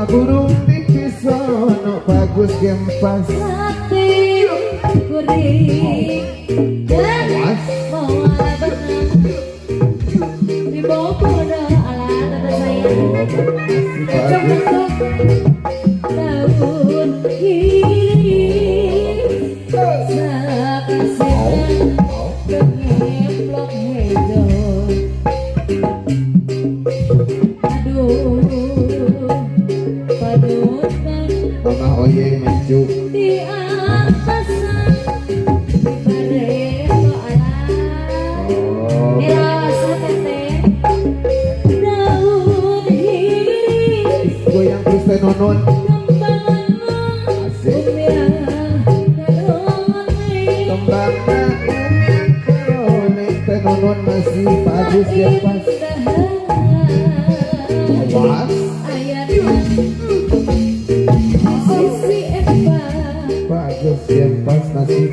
burung di kisono bagus gempas hati gurih dan bawa benang di bawah kodo ala tata sayang cocok daun kiri sakasihan ngeplok hijau aduh padutan mama oye maju di atas di bareng alam dirasa teteh daun hiris goyang terus teh nonon kembangan asik umbiang karone kembangna umyang karone teh nonon masih bagus gempas awas sisi empat bagus gempas masih